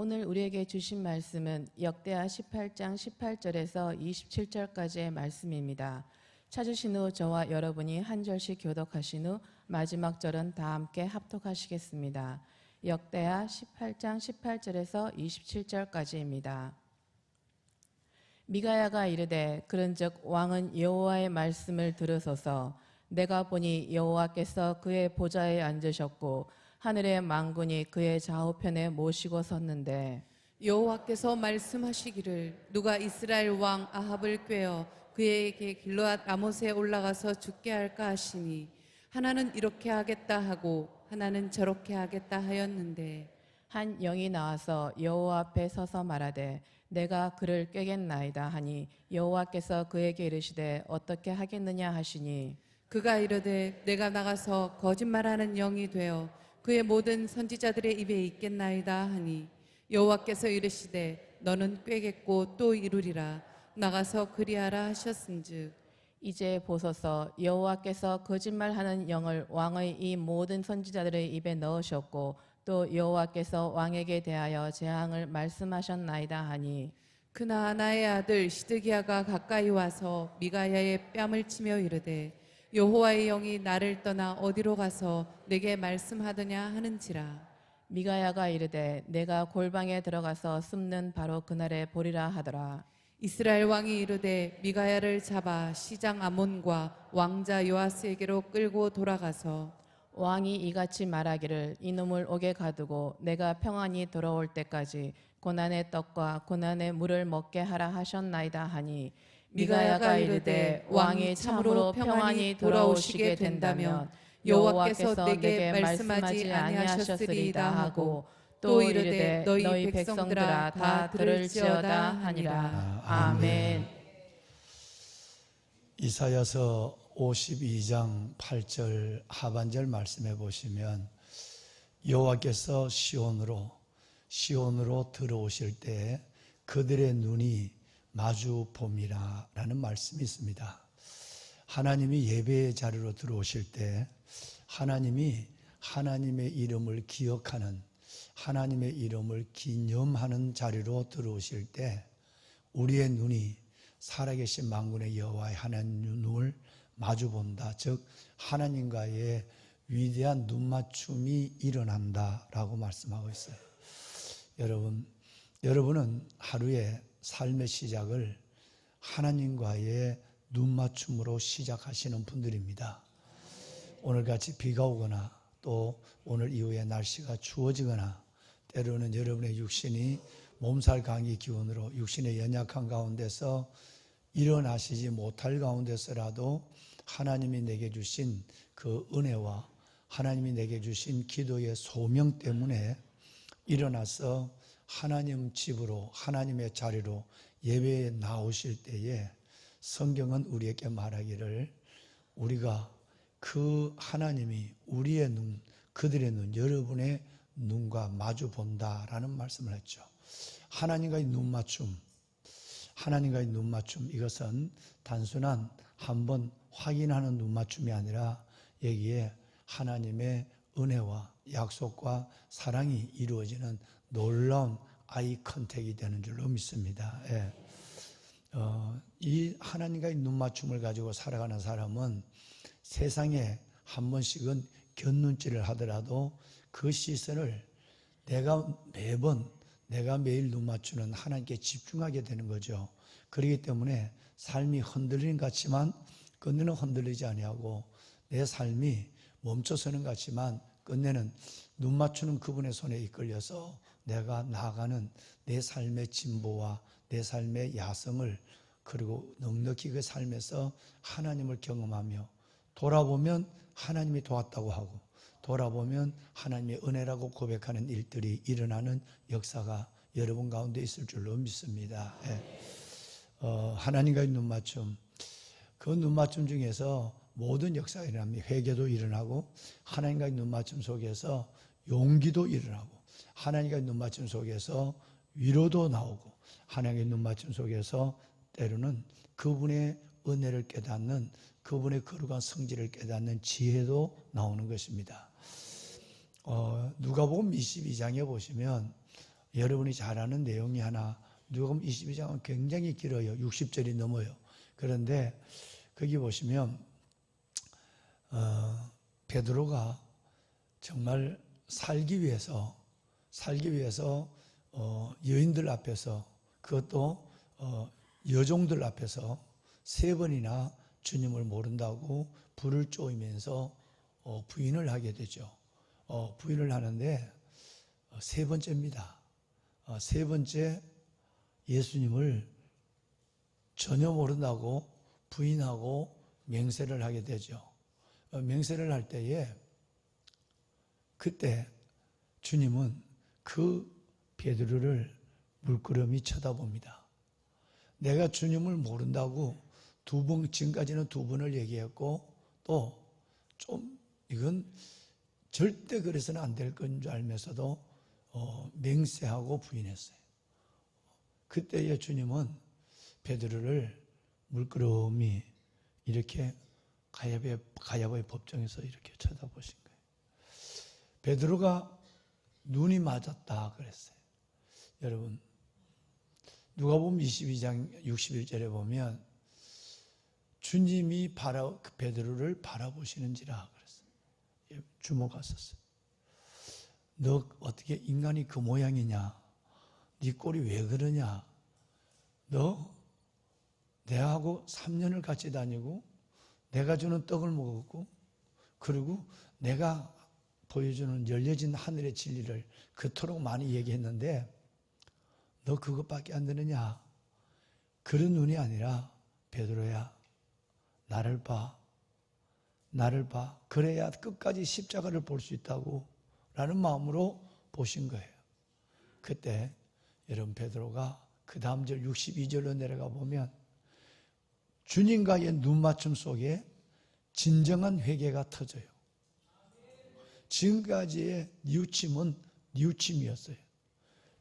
오늘 우리에게 주신 말씀은 역대하 18장 18절에서 27절까지의 말씀입니다. 찾으신 후 저와 여러분이 한 절씩 교독하신 후 마지막 절은 다 함께 합독하시겠습니다. 역대하 18장 18절에서 27절까지입니다. 미가야가 이르되 그런즉 왕은 여호와의 말씀을 들으소서. 내가 보니 여호와께서 그의 보좌에 앉으셨고 하늘의 만군이 그의 좌우편에 모시고 섰는데 여호와께서 말씀하시기를 누가 이스라엘 왕 아합을 꾀어 그에게 길르앗 라못에 올라가서 죽게 할까 하시니 하나는 이렇게 하겠다 하고 하나는 저렇게 하겠다 하였는데 한 영이 나와서 여호와 앞에 서서 말하되 내가 그를 꾀겠나이다 하니 여호와께서 그에게 이르시되 어떻게 하겠느냐 하시니 그가 이르되 내가 나가서 거짓말하는 영이 되어 그의 모든 선지자들의 입에 있겠나이다 하니 여호와께서 이르시되 너는 꾀겠고 또 이루리라. 나가서 그리하라 하셨은즉 이제 보소서 여호와께서 거짓말하는 영을 왕의 이 모든 선지자들의 입에 넣으셨고 또 여호와께서 왕에게 대하여 재앙을 말씀하셨나이다 하니 그나 나의 아들 시드기야가 가까이 와서 미가야의 뺨을 치며 이르되 여호와의 영이 나를 떠나 어디로 가서 내게 말씀하더냐 하는지라. 미가야가 이르되 내가 골방에 들어가서 숨는 바로 그날에 보리라 하더라. 이스라엘 왕이 이르되 미가야를 잡아 시장 아몬과 왕자 요아스에게로 끌고 돌아가서 왕이 이같이 말하기를 이놈을 옥에 가두고 내가 평안히 돌아올 때까지 고난의 떡과 고난의 물을 먹게 하라 하셨나이다 하니 미가야가 이르되 왕이 참으로 평안히 돌아오시게 된다면 여호와께서 내게 말씀하지 아니하셨으리다 하고 또 이르되 너희 백성들아 다 들을지어다 하니라. 아멘. 이사야서 52장 8절 하반절 말씀해 보시면 여호와께서 시온으로 들어오실 때 그들의 눈이 마주 봄이라 라는 말씀이 있습니다. 하나님이 예배의 자리로 들어오실 때 하나님이 하나님의 이름을 기억하는 하나님의 이름을 기념하는 자리로 들어오실 때 우리의 눈이 살아계신 만군의 여호와의 하나님 눈을 마주본다. 즉 하나님과의 위대한 눈맞춤이 일어난다라고 말씀하고 있어요. 여러분은 하루의 삶의 시작을 하나님과의 눈맞춤으로 시작하시는 분들입니다. 오늘같이 비가 오거나 또 오늘 이후에 날씨가 추워지거나 때로는 여러분의 육신이 몸살 감기 기운으로 육신의 연약한 가운데서 일어나시지 못할 가운데서라도 하나님이 내게 주신 그 은혜와 하나님이 내게 주신 기도의 소명 때문에 일어나서 하나님 집으로 하나님의 자리로 예배에 나오실 때에 성경은 우리에게 말하기를 우리가 그 하나님이 우리의 눈, 그들의 눈, 여러분의 눈과 마주 본다라는 말씀을 했죠. 하나님과의 눈맞춤, 이것은 단순한 한번 확인하는 눈맞춤이 아니라 여기에 하나님의 은혜와 약속과 사랑이 이루어지는 놀라운 아이 컨택이 되는 줄로 믿습니다. 예. 이 하나님과의 눈맞춤을 가지고 살아가는 사람은 세상에 한 번씩은 곁눈질을 하더라도 그 시선을 내가 매일 눈 맞추는 하나님께 집중하게 되는 거죠. 그렇기 때문에 삶이 흔들리는 것 같지만 끝내는 흔들리지 아니하고 내 삶이 멈춰서는 것 같지만 끝내는 눈 맞추는 그분의 손에 이끌려서 내가 나아가는 내 삶의 진보와 내 삶의 야성을 그리고 넉넉히 그 삶에서 하나님을 경험하며 돌아보면 하나님이 도왔다고 하고 돌아보면 하나님의 은혜라고 고백하는 일들이 일어나는 역사가 여러분 가운데 있을 줄로 믿습니다. 예. 하나님과의 눈맞춤, 그 눈맞춤 중에서 모든 역사가 일어납니다. 회개도 일어나고 하나님과의 눈맞춤 속에서 용기도 일어나고 하나님과의 눈맞춤 속에서 위로도 나오고 하나님의 눈맞춤 속에서 때로는 그분의 은혜를 깨닫는 그분의 거룩한 성질을 깨닫는 지혜도 나오는 것입니다. 누가복음 22장에 보시면 여러분이 잘 아는 내용이 하나, 누가복음 22장은 굉장히 길어요. 60절이 넘어요. 그런데 거기 보시면 베드로가 정말 살기 위해서 여인들 앞에서, 그것도 여종들 앞에서 3번이나 주님을 모른다고 불을 쪼이면서 부인을 하게 되죠. 부인을 하는데 3번째입니다. 3번째 예수님을 전혀 모른다고 부인하고 맹세를 하게 되죠. 맹세를 할 때에 그때 주님은 그 베드로를 물끄러미 쳐다봅니다. 내가 주님을 모른다고 지금까지는 2번을 얘기했고, 또 좀 이건 절대 그래서는 안 될 건 줄 알면서도 맹세하고 부인했어요. 그때에 주님은 베드로를 물끄러미 이렇게 가야바의 법정에서 이렇게 쳐다보신 거예요. 베드로가 눈이 맞았다 그랬어요. 여러분, 누가복음 22장 61절에 보면 주님이 베드로를 바라보시는지라 그랬어요. 주목하셨어요. 너 어떻게 인간이 그 모양이냐? 네 꼴이 왜 그러냐? 너 내하고 3년을 같이 다니고 내가 주는 떡을 먹었고, 그리고 내가 보여주는 열려진 하늘의 진리를 그토록 많이 얘기했는데 너 그것밖에 안 되느냐? 그런 눈이 아니라 베드로야, 나를 봐. 그래야 끝까지 십자가를 볼 수 있다고 라는 마음으로 보신 거예요. 그때 여러분, 베드로가 그 다음 절 62절로 내려가 보면 주님과의 눈맞춤 속에 진정한 회개가 터져요. 지금까지의 뉘우침은 뉘우침이었어요.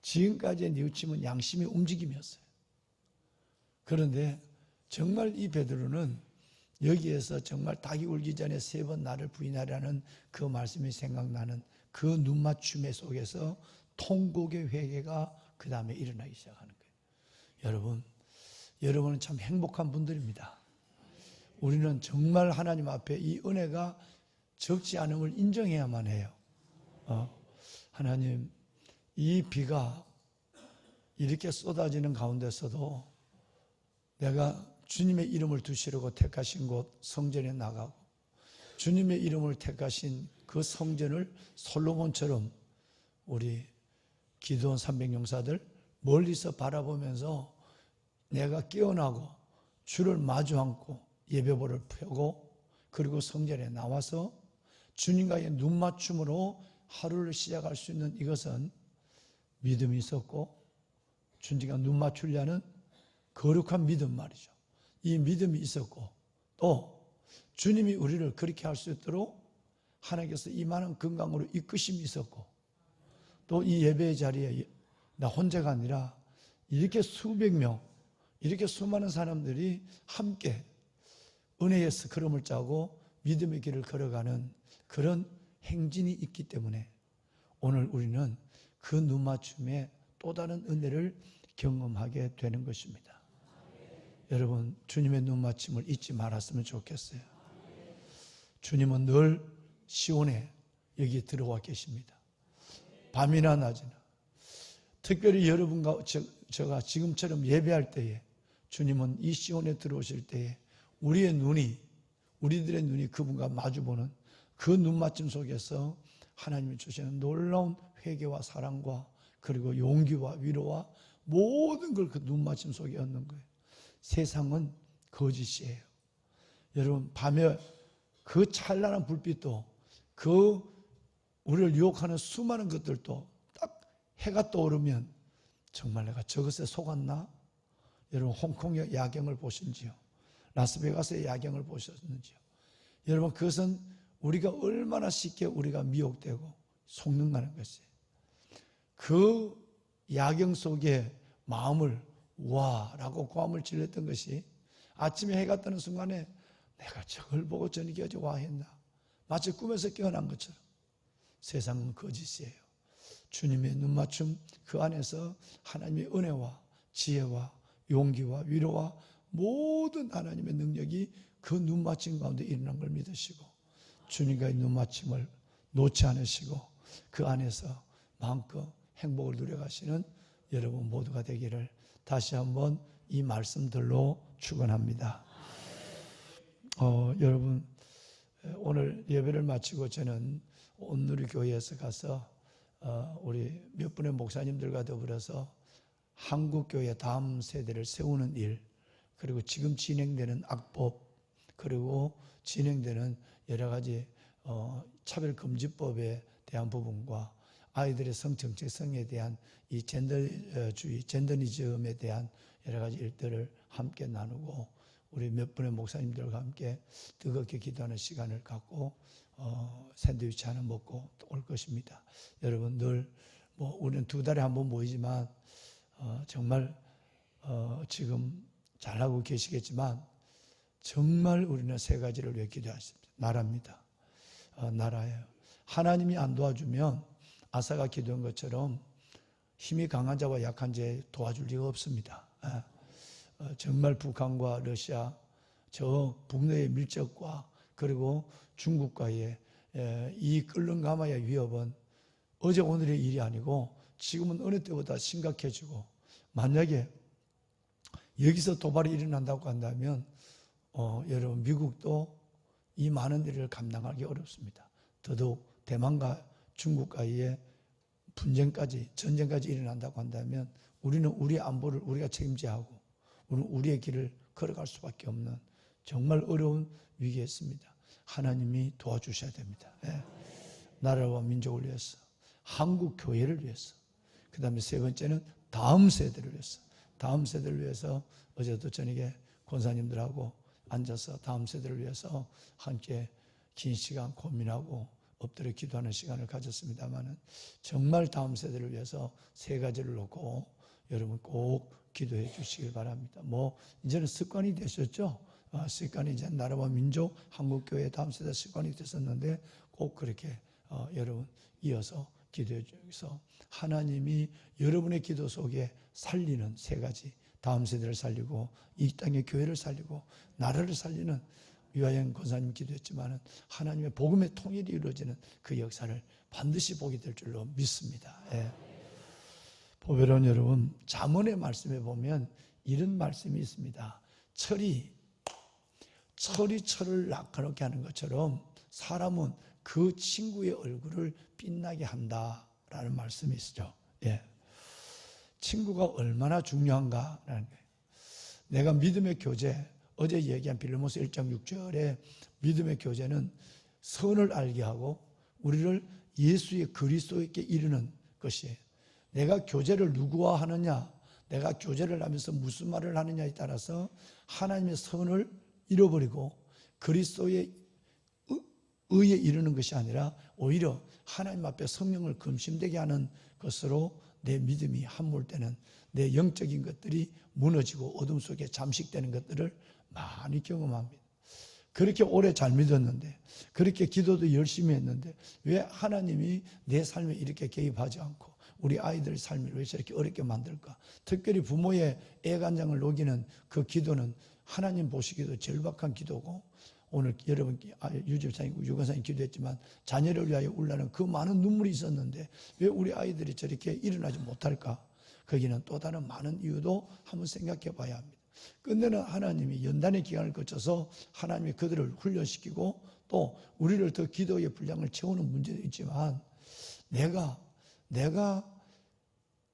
지금까지의 뉘우침은 양심의 움직임이었어요. 그런데 정말 이 베드로는 여기에서 정말 닭이 울기 전에 3번 나를 부인하라는 그 말씀이 생각나는 그 눈맞춤의 속에서 통곡의 회개가 그 다음에 일어나기 시작하는 거예요. 여러분은 참 행복한 분들입니다. 우리는 정말 하나님 앞에 이 은혜가 적지 않음을 인정해야만 해요. 하나님, 이 비가 이렇게 쏟아지는 가운데서도 내가 주님의 이름을 두시려고 택하신 곳 성전에 나가고, 주님의 이름을 택하신 그 성전을 솔로몬처럼 우리 기도원 300용사들 멀리서 바라보면서 내가 깨어나고 주를 마주 앉고 예배보를 펴고, 그리고 성전에 나와서 주님과의 눈맞춤으로 하루를 시작할 수 있는 이것은 믿음이 있었고, 주님과 눈 맞추려는 거룩한 믿음 말이죠. 이 믿음이 있었고, 또 주님이 우리를 그렇게 할 수 있도록 하나님께서 이만한 건강으로 이끄심이 있었고, 또 이 예배의 자리에 나 혼자가 아니라 이렇게 수백 명, 이렇게 수많은 사람들이 함께 은혜의 스크럼을 짜고 믿음의 길을 걸어가는 그런 행진이 있기 때문에 오늘 우리는 그 눈맞춤에 또 다른 은혜를 경험하게 되는 것입니다. 여러분, 주님의 눈맞춤을 잊지 말았으면 좋겠어요. 주님은 늘 시온에 여기에 들어와 계십니다. 밤이나 낮이나. 특별히 여러분과 제가 지금처럼 예배할 때에 주님은 이 시온에 들어오실 때에 우리들의 눈이 그분과 마주보는 그 눈맞춤 속에서 하나님이 주시는 놀라운 회개와 사랑과 그리고 용기와 위로와 모든 걸 그 눈맞춤 속에 얻는 거예요. 세상은 거짓이에요. 여러분, 밤에 그 찬란한 불빛도, 그 우리를 유혹하는 수많은 것들도 딱 해가 떠오르면 정말 내가 저것에 속았나? 여러분, 홍콩의 야경을 보신지요? 라스베가스의 야경을 보셨는지요? 여러분, 그것은 우리가 얼마나 쉽게 우리가 미혹되고 속는다는 것이에요. 그 야경 속에 마음을 와라고 고함을 질렀던 것이 아침에 해가 뜨는 순간에 내가 저걸 보고 저녁까지 와 했나? 마치 꿈에서 깨어난 것처럼. 세상은 거짓이에요. 주님의 눈맞춤 그 안에서 하나님의 은혜와 지혜와 용기와 위로와 모든 하나님의 능력이 그 눈맞춤 가운데 일어난 걸 믿으시고 주님과의 눈맞춤을 놓지 않으시고 그 안에서 마음껏 행복을 누려가시는 여러분 모두가 되기를 다시 한번 이 말씀들로 축원합니다. 여러분 오늘 예배를 마치고 저는 온누리 교회에서 가서 우리 몇 분의 목사님들과 더불어서 한국 교회 다음 세대를 세우는 일, 그리고 지금 진행되는 악법, 그리고 진행되는 여러 가지 차별금지법에 대한 부분과 아이들의 성정체성에 대한 이 젠더주의, 젠더니즘에 대한 여러 가지 일들을 함께 나누고 우리 몇 분의 목사님들과 함께 뜨겁게 기도하는 시간을 갖고 샌드위치 하나 먹고 올 것입니다. 여러분 늘 우리는 2달에 한 번 모이지만 정말 지금 잘하고 계시겠지만 정말 우리는 3가지를 위해 기도하십니다. 나라입니다. 나라예요. 하나님이 안 도와주면 아사가 기도한 것처럼 힘이 강한 자와 약한 자에 도와줄 리가 없습니다. 정말 북한과 러시아, 저 북러의 밀접과 그리고 중국과의 이 끓는가마의 위협은 어제 오늘의 일이 아니고 지금은 어느 때보다 심각해지고 만약에 여기서 도발이 일어난다고 한다면 여러분 미국도 이 많은 일을 감당하기 어렵습니다. 더더욱 대만과 중국과의 분쟁까지 전쟁까지 일어난다고 한다면 우리는 우리의 안보를 우리가 책임져야 하고 우리는 우리의 길을 걸어갈 수밖에 없는 정말 어려운 위기에 있습니다. 하나님이 도와주셔야 됩니다. 나라와 민족을 위해서, 한국 교회를 위해서, 그 다음에 3번째는 다음 세대를 위해서, 다음 세대를 위해서 어제도 저녁에 권사님들하고 앉아서 다음 세대를 위해서 함께 긴 시간 고민하고 엎드려 기도하는 시간을 가졌습니다만 정말 다음 세대를 위해서 3가지를 놓고 여러분 꼭 기도해 주시길 바랍니다. 이제는 습관이 되셨죠? 습관이 이제 나라와 민족, 한국교회 다음 세대 습관이 됐었는데 꼭 그렇게 여러분 이어서 기도해 주셔서 하나님이 여러분의 기도 속에 살리는 3가지, 다음 세대를 살리고 이 땅의 교회를 살리고 나라를 살리는 유아영 권사님 기도했지만 하나님의 복음의 통일이 이루어지는 그 역사를 반드시 보게 될 줄로 믿습니다. 보배로운 여러분, 잠언의 말씀에 보면 이런 말씀이 있습니다. 철이 철을 날카롭게 하는 것처럼 사람은 그 친구의 얼굴을 빛나게 한다라는 말씀이 있죠. 친구가 얼마나 중요한가라는 거예요. 내가 믿음의 교제, 어제 얘기한 빌레몬서 1장 6절에 믿음의 교제는 선을 알게 하고 우리를 예수의 그리스도에게 이르는 것이에요. 내가 교제를 누구와 하느냐, 내가 교제를 하면서 무슨 말을 하느냐에 따라서 하나님의 선을 잃어버리고 그리스도의 의에 이르는 것이 아니라 오히려 하나님 앞에 성령을 금심되게 하는 것으로 내 믿음이 함몰되는, 내 영적인 것들이 무너지고 어둠 속에 잠식되는 것들을 많이 경험합니다. 그렇게 오래 잘 믿었는데, 그렇게 기도도 열심히 했는데 왜 하나님이 내 삶에 이렇게 개입하지 않고 우리 아이들 삶을 왜 저렇게 어렵게 만들까? 특별히 부모의 애간장을 녹이는 그 기도는 하나님 보시기도 절박한 기도고, 오늘 여러분 유집사님, 유관사님 기도했지만 자녀를 위하여 울라는 그 많은 눈물이 있었는데 왜 우리 아이들이 저렇게 일어나지 못할까? 거기는 또 다른 많은 이유도 한번 생각해 봐야 합니다. 끝내는 하나님이 연단의 기간을 거쳐서 하나님이 그들을 훈련시키고 또 우리를 더 기도의 분량을 채우는 문제도 있지만 내가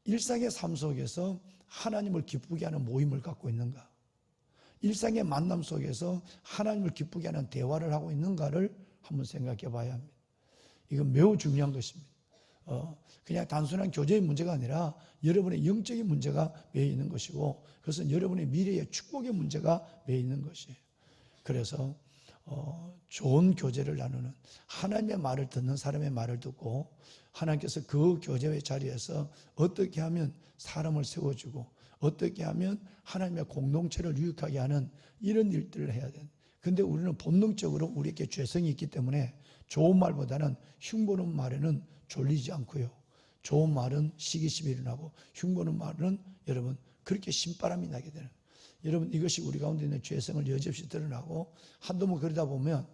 일상의 삶 속에서 하나님을 기쁘게 하는 모임을 갖고 있는가? 일상의 만남 속에서 하나님을 기쁘게 하는 대화를 하고 있는가를 한번 생각해 봐야 합니다. 이건 매우 중요한 것입니다. 그냥 단순한 교제의 문제가 아니라 여러분의 영적인 문제가 매여 있는 것이고 그것은 여러분의 미래의 축복의 문제가 매여 있는 것이에요. 그래서 좋은 교제를 나누는, 하나님의 말을 듣는 사람의 말을 듣고 하나님께서 그 교제의 자리에서 어떻게 하면 사람을 세워주고 어떻게 하면 하나님의 공동체를 유익하게 하는 이런 일들을 해야 돼. 근데 우리는 본능적으로 우리에게 죄성이 있기 때문에 좋은 말보다는 흉보는 말에는 졸리지 않고요. 좋은 말은 시기심이 일어나고 흉보는 말은 여러분 그렇게 신바람이 나게 되는 거예요. 여러분 이것이 우리 가운데 있는 죄성을 여지없이 드러나고 한두 번 그러다 보면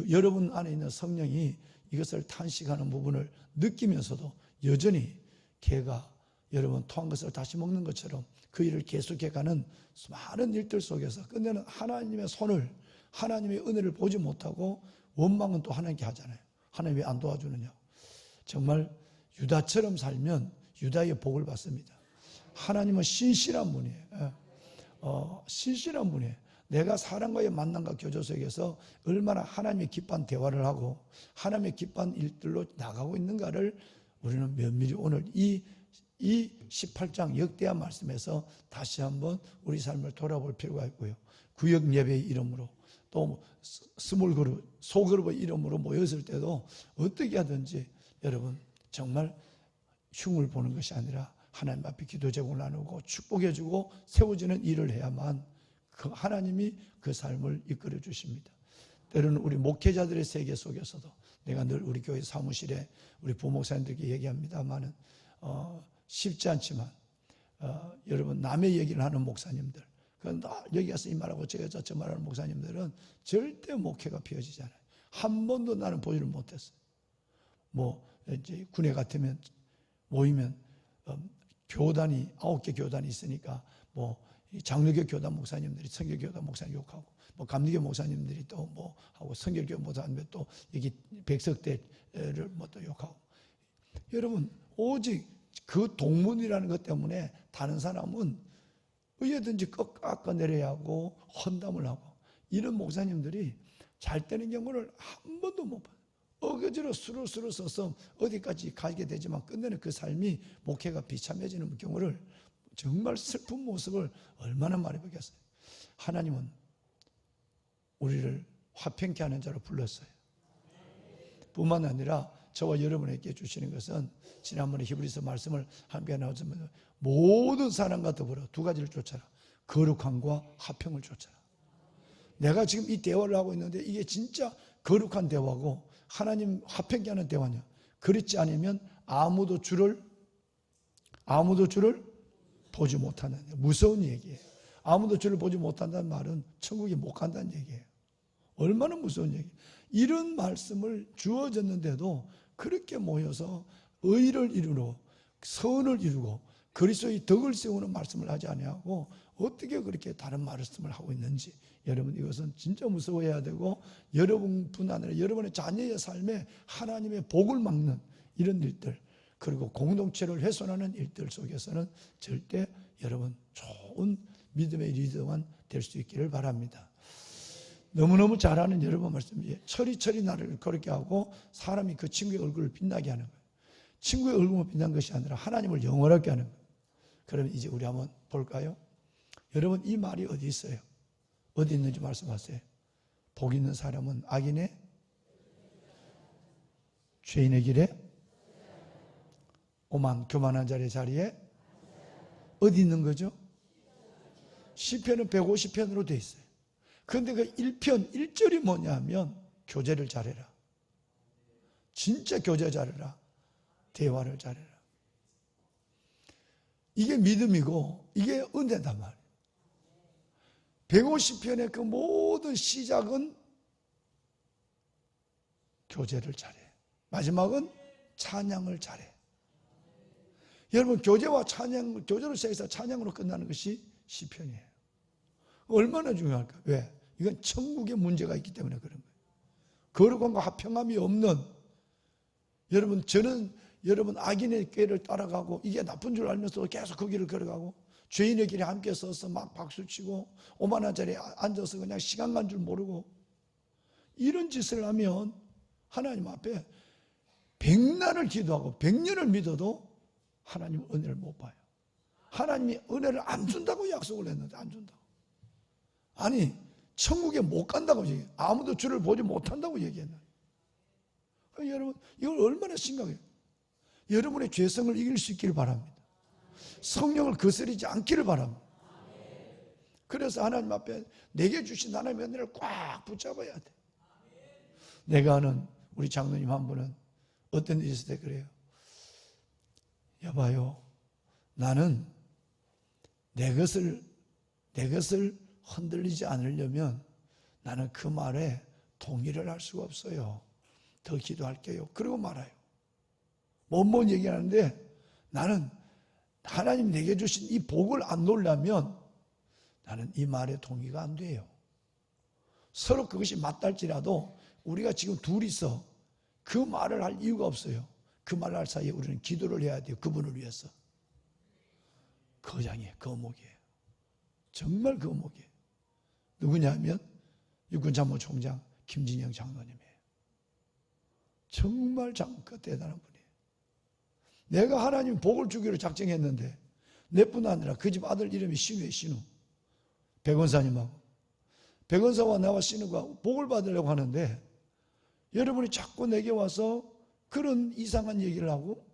여러분 안에 있는 성령이 이것을 탄식하는 부분을 느끼면서도 여전히 개가 여러분 토한 것을 다시 먹는 것처럼 그 일을 계속해가는 많은 일들 속에서 끝내는 하나님의 손을, 하나님의 은혜를 보지 못하고 원망은 또 하나님께 하잖아요. 하나님 왜 안 도와주느냐. 정말 유다처럼 살면 유다의 복을 받습니다. 하나님은 신실한 분이에요. 신실한 분이에요. 내가 사람과의 만남과 교제 속에서 얼마나 하나님의 기뻐한 대화를 하고 하나님의 기뻐한 일들로 나가고 있는가를 우리는 면밀히 오늘 이 18장 역대한 말씀에서 다시 한번 우리 삶을 돌아볼 필요가 있고요. 구역 예배의 이름으로 또 스몰 그룹, 소그룹의 이름으로 모였을 때도 어떻게 하든지 여러분 정말 흉을 보는 것이 아니라 하나님 앞에 기도 제목을 나누고 축복해주고 세워지는 일을 해야만 그 하나님이 그 삶을 이끌어 주십니다. 때로는 우리 목회자들의 세계 속에서도 내가 늘 우리 교회 사무실에 우리 부목사님들께 얘기합니다만은 쉽지 않지만 여러분 남의 얘기를 하는 목사님들, 여기 가서 이 말하고 저기 가서 저 말하는 목사님들은 절대 목회가 피어지잖아요. 한 번도 나는 보지를 못했어요. 뭐 이제 군에 같으면 모이면 교단이 9개 교단이 있으니까 뭐 장로교 교단 목사님들이 성결교단 목사님 욕하고 뭐 감리교 목사님들이 또 뭐 하고 성결교 목사님들 또 여기 백석대를 뭐 또 욕하고 여러분 오직 그 동문이라는 것 때문에 다른 사람은 어디든지 깎아내려야 하고 헌담을 하고 이런 목사님들이 잘 되는 경우를 한 번도 못 봐요. 어거지로 수를 써서 어디까지 가게 되지만 끝내는 그 삶이 목회가 비참해지는 경우를 정말 슬픈 모습을 얼마나 많이 보겠어요. 하나님은 우리를 화평케 하는 자로 불렀어요. 뿐만 아니라 저와 여러분에게 주시는 것은 지난번에 히브리서 말씀을 함께 나눴지만 모든 사람과 더불어 두 가지를 쫓아라. 거룩함과 화평을 쫓아라. 내가 지금 이 대화를 하고 있는데 이게 진짜 거룩한 대화고 하나님 화평케 하는 대화냐. 그렇지 않으면 아무도 주를 보지 못하는 무서운 얘기예요. 아무도 주를 보지 못한다는 말은 천국에 못 간다는 얘기예요. 얼마나 무서운 얘기예요. 이런 말씀을 주어졌는데도 그렇게 모여서 의를 이루고 선을 이루고 그리스도의 덕을 세우는 말씀을 하지 아니하고 어떻게 그렇게 다른 말씀을 하고 있는지 여러분 이것은 진짜 무서워해야 되고 여러분뿐 아니라 여러분의 자녀의 삶에 하나님의 복을 막는 이런 일들 그리고 공동체를 훼손하는 일들 속에서는 절대 여러분 좋은 믿음의 리더만 될 수 있기를 바랍니다. 너무너무 잘하는 여러분 말씀이에요. 철이 나를 그렇게 하고 사람이 그 친구의 얼굴을 빛나게 하는 거예요. 친구의 얼굴을 빛난 것이 아니라 하나님을 영원하게 하는 거예요. 그러면 이제 우리 한번 볼까요? 여러분 이 말이 어디 있어요? 어디 있는지 말씀하세요. 복 있는 사람은 악인의 죄인의 길에 오만 교만한 자리에 어디 있는 거죠? 시편은 150편으로 되어 있어요. 그런데 그 1편 1절이 뭐냐 하면 교제를 잘해라. 진짜 교제 잘해라. 대화를 잘해라. 이게 믿음이고 이게 은혜단 말이에요. 150편의 그 모든 시작은 교제를 잘해. 마지막은 찬양을 잘해. 여러분 교제와 찬양, 교제로 시작해서 찬양으로 끝나는 것이 시편이에요. 얼마나 중요할까? 왜? 이건 천국에 문제가 있기 때문에 그런 거예요. 거룩함과 화평함이 없는 저는 여러분 악인의 길을 따라가고 이게 나쁜 줄 알면서도 계속 그 길을 걸어가고 죄인의 길에 함께 서서 막 박수치고 오만한 자리에 앉아서 그냥 시간 간 줄 모르고 이런 짓을 하면 하나님 앞에 백날을 기도하고 100년을 믿어도 하나님 은혜를 못 봐요. 하나님이 은혜를 안 준다고 약속을 했는데 안 준다고. 아니 천국에 못 간다고 얘기해요. 아무도 주를 보지 못한다고 얘기했나요? 여러분 이걸 얼마나 심각해요. 여러분의 죄성을 이길 수 있기를 바랍니다. 성령을 거스르지 않기를 바랍니다. 그래서 하나님 앞에 내게 주신 하나님의 은혜를 꽉 붙잡아야 돼. 내가 아는 우리 장로님 한 분은 어떤 일이 있을 때 그래요. 여봐요, 나는 내 것을 흔들리지 않으려면 나는 그 말에 동의를 할 수가 없어요. 더 기도할게요. 그리고 말아요. 뭔 얘기하는데 나는 하나님 내게 주신 이 복을 안 놓으려면 나는 이 말에 동의가 안 돼요. 서로 그것이 맞달지라도 우리가 지금 둘이서 그 말을 할 이유가 없어요. 그 말을 할 사이에 우리는 기도를 해야 돼요. 그분을 위해서. 거장이에요. 거목이에요. 정말 거목이에요. 누구냐면 육군참모총장 김진영 장로님이에요. 정말 대단한 분이에요. 내가 하나님 복을 주기로 작정했는데 내뿐 아니라 그 집 아들 이름이 신우예요. 신우. 백원사님하고 백원사와 나와 신우가 복을 받으려고 하는데 여러분이 자꾸 내게 와서 그런 이상한 얘기를 하고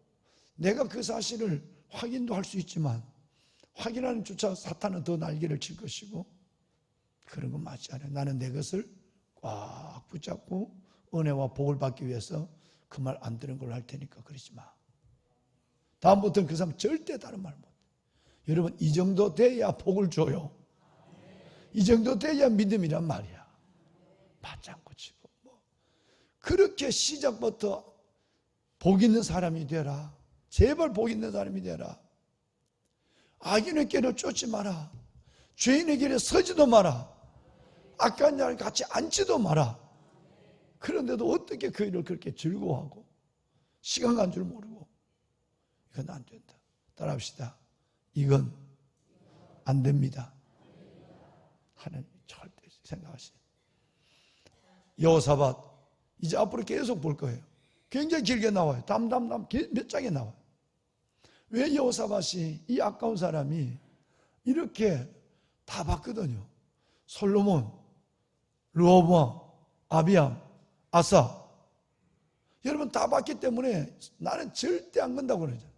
내가 그 사실을 확인도 할 수 있지만 확인하는 조차 사탄은 더 날개를 칠 것이고 그런 건 맞지 않아요. 나는 내 것을 꽉 붙잡고 은혜와 복을 받기 위해서 그 말 안 들은 걸로 할 테니까 그러지 마. 다음부터는 그 사람 절대 다른 말 못 해. 여러분 이 정도 돼야 복을 줘요. 이 정도 돼야 믿음이란 말이야. 맞장구 치고 그렇게 시작부터 복 있는 사람이 되라. 제발 복 있는 사람이 되라. 악인의 길을 쫓지 마라. 죄인의 길에 서지도 마라. 악한 자를 같이 앉지도 마라. 그런데도 어떻게 그 일을 그렇게 즐거워하고 시간 간 줄 모르고 이건 안 된다. 따라합시다. 이건 안 됩니다. 하나님 절대 생각하세요. 여호사밧 이제 앞으로 계속 볼 거예요. 굉장히 길게 나와요. 몇 장에 나와요. 왜 여호사밧이 이 아까운 사람이 이렇게 다 봤거든요. 솔로몬, 르호보암, 아비암, 아사. 여러분 다 봤기 때문에 나는 절대 안 건다고 그러잖아요.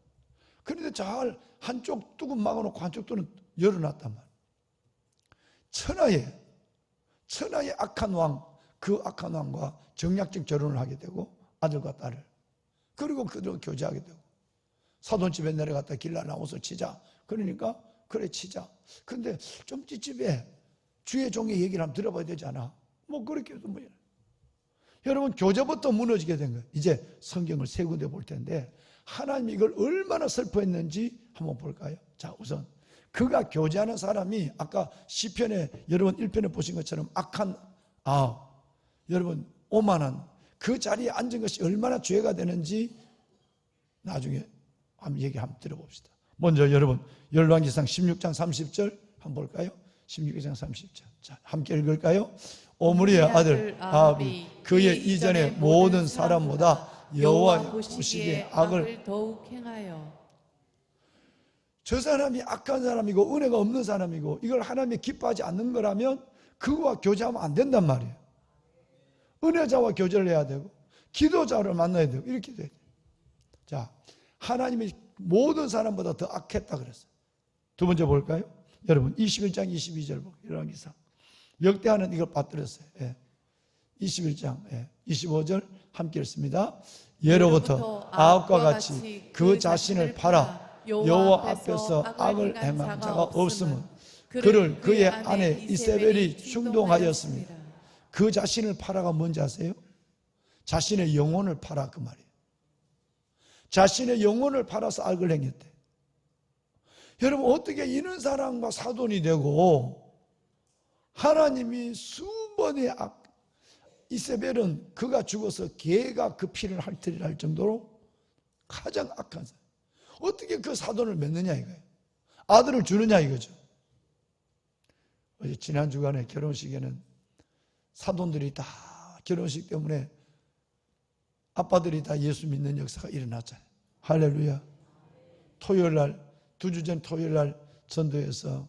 그런데 잘 한쪽 뚜껑 막아놓고 한쪽 뚜껑은 열어놨단 말이에요. 천하의 악한 왕, 그 악한 왕과 정략적 결혼을 하게 되고 아들과 딸을. 그리고 그들과 교제하게 되고 사돈집에 내려갔다 길라 옷을 치자. 그러니까 그래 치자. 근데 좀 찝찝해. 주의 종의 얘기를 한번 들어봐야 되지 않아? 뭐 그렇게 해도 뭐야. 여러분 교제부터 무너지게 된 거예요. 이제 성경을 세 군데 볼 텐데 하나님이 이걸 얼마나 슬퍼했는지 한번 볼까요? 자, 우선 그가 교제하는 사람이 아까 시편에 여러분 1편에 보신 것처럼 악한 여러분 오만한 그 자리에 앉은 것이 얼마나 죄가 되는지 나중에 한번 얘기 한번 들어봅시다. 먼저 여러분 열왕기상 16장 30절 한번 볼까요? 16장 30절. 자, 함께 읽을까요? 오므리의 아들 아합이 그의 이전의 모든 사람보다 여호와 보시기에 악을 더욱 행하여. 저 사람이 악한 사람이고 은혜가 없는 사람이고 이걸 하나님이 기뻐하지 않는 거라면 그거와 교제하면 안 된단 말이에요. 은혜자와 교제를 해야 되고 기도자를 만나야 되고 이렇게 돼야 돼요. 자, 하나님이 모든 사람보다 더 악했다 그랬어요. 두 번째 볼까요? 여러분 21장 22절 보고 열왕기상 역대하는 이걸 빠뜨렸어요. 21장 25절 함께 읽습니다. 예로부터 아합과 같이 그 자신을 팔아 여호와 앞에서 악을 행한 자가 없음은 그를 그의 아내 이세벨이 충동하였습니다. 그 자신을 팔아가 뭔지 아세요? 자신의 영혼을 팔아 그 말이에요. 자신의 영혼을 팔아서 악을 행했대. 여러분 어떻게 이런 사람과 사돈이 되고 하나님이 수번의 이세벨은 그가 죽어서 개가 그 피를 핥으리라 할 정도로 가장 악한 사람. 어떻게 그 사돈을 맺느냐 이거예요. 아들을 주느냐 이거죠. 어제 지난 주간에 결혼식에는 사돈들이 다 결혼식 때문에 아빠들이 다 예수 믿는 역사가 일어났잖아요. 할렐루야. 토요일날 2주 전 토요일날 전도에서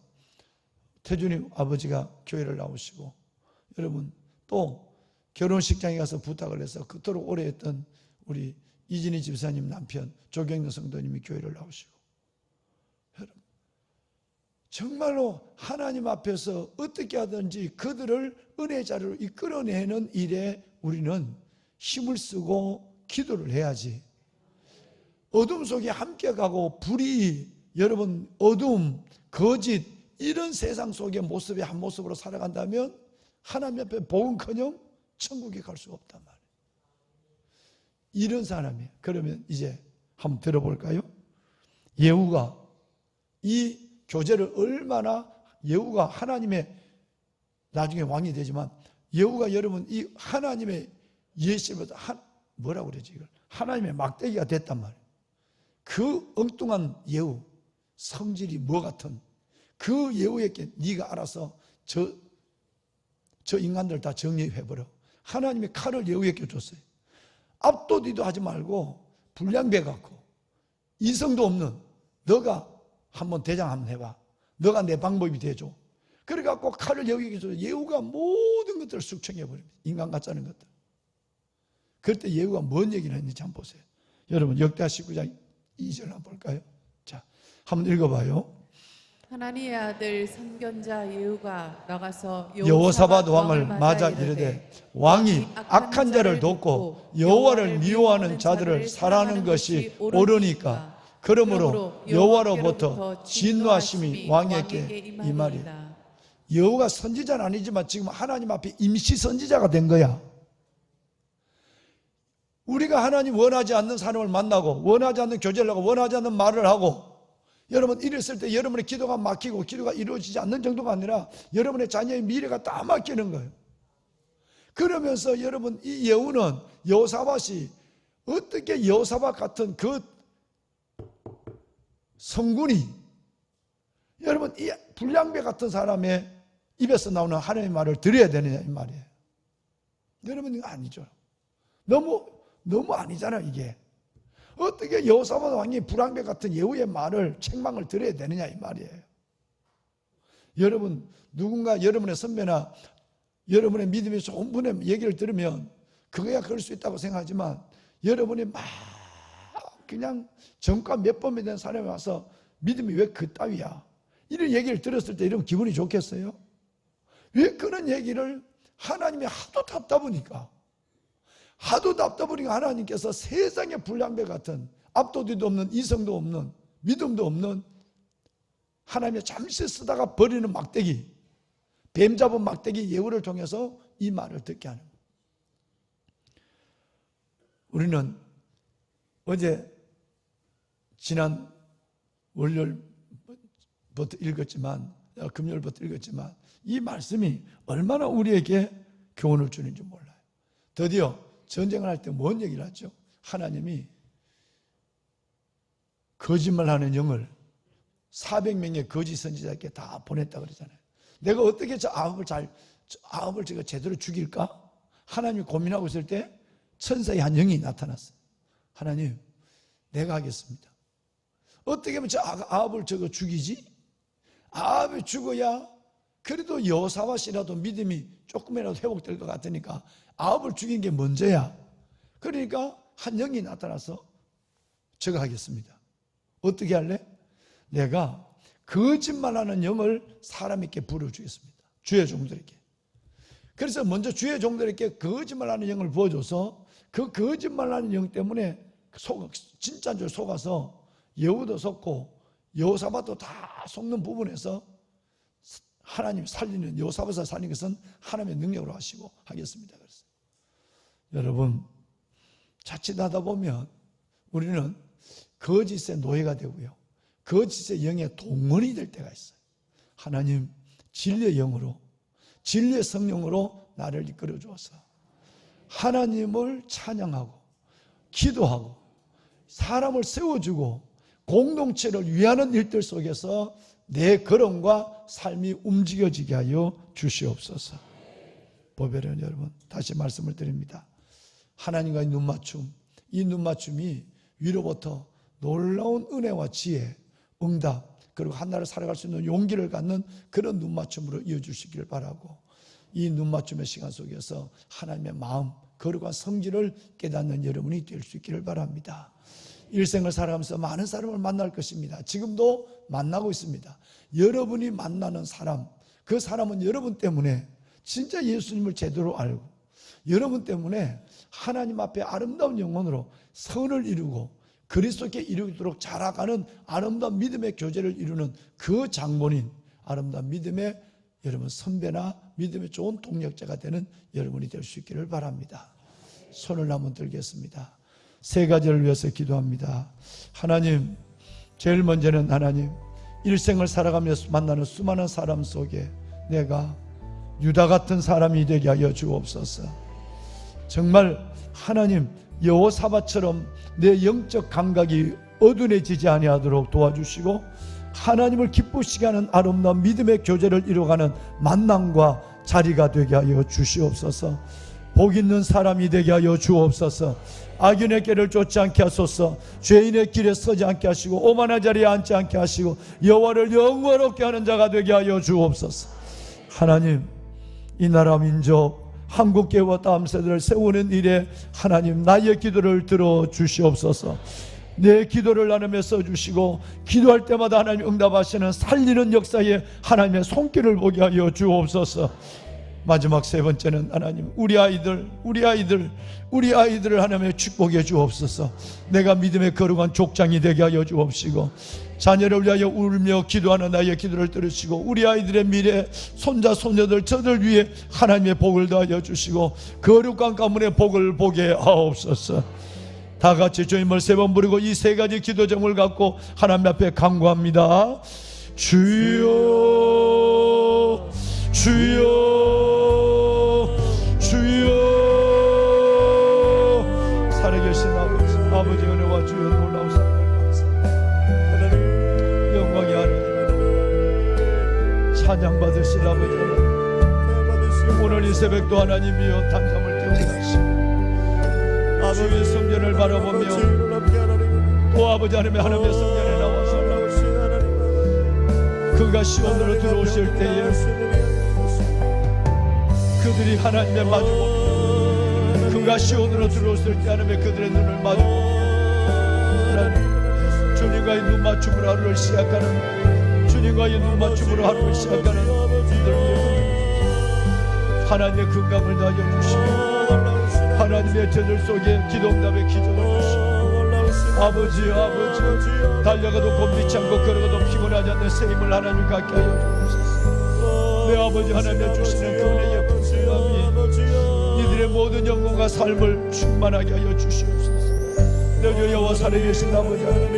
태준이 아버지가 교회를 나오시고 여러분 또 결혼식장에 가서 부탁을 해서 그토록 오래 했던 우리 이진희 집사님 남편 조경래 성도님이 교회를 나오시고 여러분 정말로 하나님 앞에서 어떻게 하든지 그들을 은혜의 자리로 이끌어내는 일에 우리는 힘을 쓰고 기도를 해야지. 어둠 속에 함께 가고 불이 여러분 어둠, 거짓 이런 세상 속의 모습의 한 모습으로 살아간다면 하나님 앞에 복음커녕 천국에 갈 수가 없단 말이에요. 이런 사람이에요. 그러면 이제 한번 들어볼까요? 예후가 이 교제를 얼마나 예후가 하나님의 나중에 왕이 되지만 예후가 여러분 이 하나님의 예시보다 뭐라고 그러지 이걸 하나님의 막대기가 됐단 말이에요. 그 엉뚱한 예후 성질이 뭐 같은 그 예후에게 네가 알아서 저 인간들 다 정리해버려. 하나님의 칼을 예후에게 줬어요. 앞도 뒤도 하지 말고 불량배 갖고 이성도 없는 너가 한번 대장 한번 해봐. 너가 내 방법이 되죠. 그래갖고 칼을 예후에게 줘서 예후가 모든 것들을 숙청해버립니다. 인간 같지 않은 것들. 그럴 때 예후가 뭔 얘기를 했는지 한번 보세요. 여러분 역대하 19장 2절 한번 볼까요? 자, 한번 읽어봐요. 하나님의 아들 선견자 예후가 나가서 여호사밧 왕을 맞아 이르되 왕이 악한 자를 돕고 여호와를 미워하는 자들을 사랑하는 것이 옳으니까 그러므로 여호와로부터 진노하심이 왕에게 임하리라. 여호가 선지자는 아니지만 지금 하나님 앞에 임시 선지자가 된 거야. 우리가 하나님 원하지 않는 사람을 만나고 원하지 않는 교제를 하고 원하지 않는 말을 하고 여러분 이랬을 때 여러분의 기도가 막히고 기도가 이루어지지 않는 정도가 아니라 여러분의 자녀의 미래가 다 막히는 거예요. 그러면서 여러분 이 예후는 여호사밧이 어떻게 여호사밧 같은 그 성군이 여러분 이 불량배 같은 사람의 입에서 나오는 하나님의 말을 들어야 되느냐 이 말이에요. 여러분 이거 아니죠. 너무 아니잖아요 이게. 어떻게 여호사밧 왕이 불량배 같은 예후의 말을 책망을 들어야 되느냐 이 말이에요. 여러분 누군가 여러분의 선배나 여러분의 믿음이 좋은 분의 얘기를 들으면 그거야 그럴 수 있다고 생각하지만 여러분이 막 그냥 전과 몇 번이 된 사람이 와서 믿음이 왜 그따위야 이런 얘기를 들었을 때 이러면 기분이 좋겠어요? 왜 그런 얘기를 하나님이 하도 답답하니까 하나님께서 세상의 불량배 같은 앞도 뒤도 없는 이성도 없는 믿음도 없는 하나님의 잠시 쓰다가 버리는 막대기 뱀 잡은 막대기 예후를 통해서 이 말을 듣게 하는 거예요. 우리는 어제 지난 월요일부터 읽었지만 금요일부터 읽었지만 이 말씀이 얼마나 우리에게 교훈을 주는지 몰라요. 드디어 전쟁을 할 때 뭔 얘기를 하죠? 하나님이 거짓말하는 영을 400명의 거짓 선지자에게 다 보냈다 그러잖아요. 내가 어떻게 아합을 제가 제대로 죽일까? 하나님이 고민하고 있을 때 천사의 한 영이 나타났어요. 하나님, 내가 하겠습니다. 어떻게 하면 아합을 죽이지? 아합이 죽어야 그래도 여호사밧이라도 믿음이 조금이라도 회복될 것 같으니까 아합을 죽인 게 먼저야. 그러니까 한 영이 나타나서 제가 하겠습니다. 어떻게 할래? 내가 거짓말하는 영을 사람에게 불어주겠습니다. 주의 종들에게. 그래서 먼저 주의 종들에게 거짓말하는 영을 부어줘서 그 거짓말하는 영 때문에 진짜인 줄 속아서 예후도 속고 여호사밧도 다 속는 부분에서 하나님 살리는 여호사밧을 살리는 것은 하나님의 능력으로 하시고 하겠습니다. 그래서 여러분 자칫하다 보면 우리는 거짓의 노예가 되고요. 거짓의 영의 동원이 될 때가 있어요. 하나님 진리의 영으로 진리의 성령으로 나를 이끌어 주어서 하나님을 찬양하고 기도하고 사람을 세워주고 공동체를 위하는 일들 속에서 내 걸음과 삶이 움직여지게 하여 주시옵소서. 보배는 여러분 다시 말씀을 드립니다. 하나님과의 눈맞춤, 이 눈맞춤이 위로부터 놀라운 은혜와 지혜, 응답 그리고 한나를 살아갈 수 있는 용기를 갖는 그런 눈맞춤으로 이어주시기를 바라고 이 눈맞춤의 시간 속에서 하나님의 마음, 거룩한 성질을 깨닫는 여러분이 될 수 있기를 바랍니다. 일생을 살아가면서 많은 사람을 만날 것입니다. 지금도 만나고 있습니다. 여러분이 만나는 사람, 그 사람은 여러분 때문에 진짜 예수님을 제대로 알고 여러분 때문에 하나님 앞에 아름다운 영혼으로 선을 이루고 그리스도께 이르도록 자라가는 아름다운 믿음의 교제를 이루는 그 장본인, 아름다운 믿음의 여러분 선배나 믿음의 좋은 동력자가 되는 여러분이 될 수 있기를 바랍니다. 손을 한번 들겠습니다. 세 가지를 위해서 기도합니다. 하나님, 제일 먼저는 하나님, 일생을 살아가면서 만나는 수많은 사람 속에 내가 유다 같은 사람이 되게 하여 주옵소서. 정말 하나님, 여호사밧처럼 내 영적 감각이 어두워지지 아니하도록 도와주시고 하나님을 기쁘시게 하는 아름다운 믿음의 교제를 이루어가는 만남과 자리가 되게 하여 주시옵소서. 복 있는 사람이 되게 하여 주옵소서. 악인의 길을 쫓지 않게 하소서. 죄인의 길에 서지 않게 하시고 오만한 자리에 앉지 않게 하시고 여호와를 영원롭게 하는 자가 되게 하여 주옵소서. 하나님, 이 나라 민족 한국교회와 다음 세대를 세우는 일에 하나님 나의 기도를 들어 주시옵소서. 내 기도를 나누며 써주시고 기도할 때마다 하나님 응답하시는 살리는 역사에 하나님의 손길을 보게 하여 주옵소서. 마지막 세 번째는 하나님, 우리 아이들을 하나님의 축복해 주옵소서. 내가 믿음의 거룩한 족장이 되게 하여 주옵시고 자녀를 위하여 울며 기도하는 나의 기도를 들으시고 우리 아이들의 미래 손자 손녀들 저들 위해 하나님의 복을 더하여 주시고 거룩한 가문의 복을 보게 하옵소서. 다 같이 주님을 세 번 부르고 이 세 가지 기도 제목을 갖고 하나님 앞에 간구합니다. 주여 주여 주여. 살아계신 아버지 은혜와 주여 놀라운 사랑을 감사합니다. 영광의 하나님, 찬양 받으실 아버지 하나님, 오늘 이 새벽도 하나님이여 단잠을 깨우게 하시고 주의 성전을 바라보며 또 아버지 하나님의 성전에 나와서 그가 시온으로 들어오실 때에 그들이 하나님의 마주보고 그가 시온으로 들어오실 때 하나님의 그들의 눈을 마주보고 주님과의 눈 맞춤으로 하루를 시작하는, 주님과의 눈 맞춤으로 하루를 시작하는 이들 하나님의 건강을 다하여 주시고 하나님의 저들 속에 기도응답의 기적을 주시고 아버지 달려가도 곤비치 않고 걸어가도 피곤하지 않는 새 힘을 하나님 갖게 하여 주옵소서. 내 아버지 하나님의 주시는 그 은혜의 풍성함이 이들의 모든 영혼과 삶을 충만하게 하여 주시옵소서. 내 주 여호와 살아계신 아버지 하나님,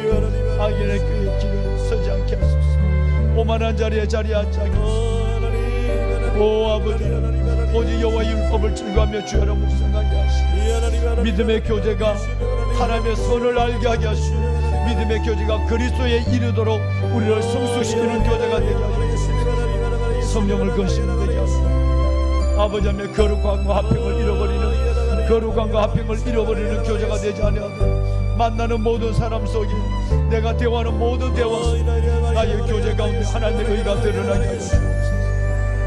악인의 길에 서지 않게 하소서. 오만한 자리에 앉지 않게 하소서. 오 아버지 하나님, 오직 여호와의 율법을 즐거워하며 주야로 묵상하게 하시고 믿음의 교제가 하나님의 선을 알게 하게 하시고 믿음의 교제가 그리스도에 이르도록 우리를 성숙시키는 교제가 되게 하시고 성령을 건심되게 하시고 아버지 하나님의 거룩함과 화평을 잃어버리는 교제가 되지 아니하도록 만나는 모든 사람 속에 내가 대화하는 모든 대화 속에 나의 교제 가운데 하나님의 의가 드러나게 하여 주옵소서.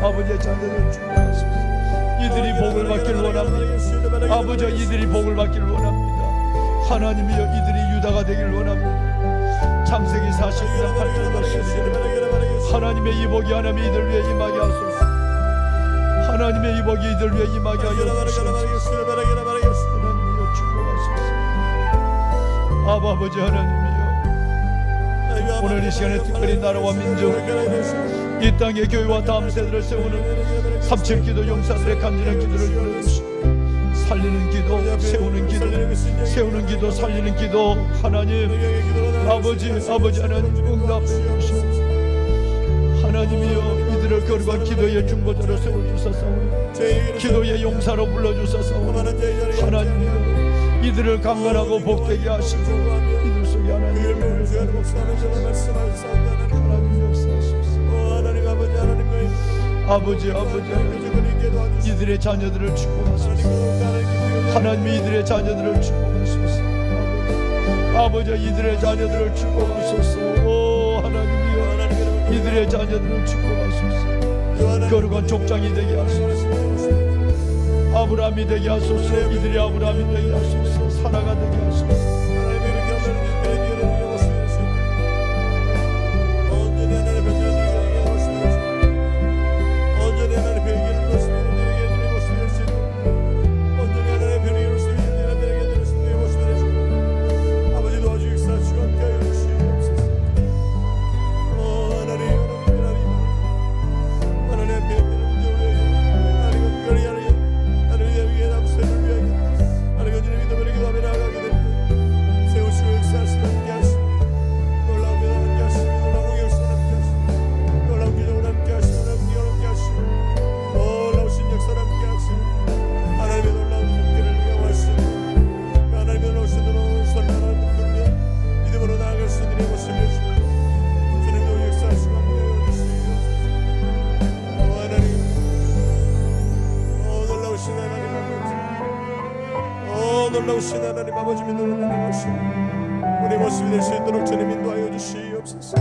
아버지의 자녀를 축복하소서. 이들이 복을 받기를 원합니다. 아버지, 이들이 복을 받기를 원합니다. 하나님이여, 이들이 유다가 되기를 원합니다. 창세기 49장 8절 말씀, 하나님의 이 복이 하나님 이들 위해 임하게 하소서. 하나님의 이 복이 이들 위해 임하게 하여 주시옵소서. 하나님이여 축복하소서. 아버지 하나님이여, 오늘 이 시간에 특별히 나라와 민족 이 땅의 교회와 다음 세대를 세우는 37기도 용사들의 간절한 기도를 들어주시고 살리는 기도, 세우는 기도, 살리는 기도 하나님 아버지 하나님 응답해 주시옵소서. 하나님이여, 이들을 거룩한 기도의 중보자로 세워주소서. 기도의 용사로 불러주소서. 하나님이여, 이들을 강건하고 복되게 하시고 이들 속에 하나님의 은혜를 주옵소서. 아버지 하나님, 이들의 자녀들을 축복하소서. 하나님이 이들의 자녀들을 축복하소서. 아버지, 이들의 자녀들을 축복하소서. 오 하나님이여, 이들의 자녀들을 축복하소서. 거룩한 족장이 되게 하소서. 아브라함이 되게 하소서. 이들이 아브라함이 되게 하소서. 사라가 되게 하소서. 놀라우신 하나님 아버지 믿는 은혜가 우리 모습이 될 수 있도록 주님 인도하여 주시옵소서.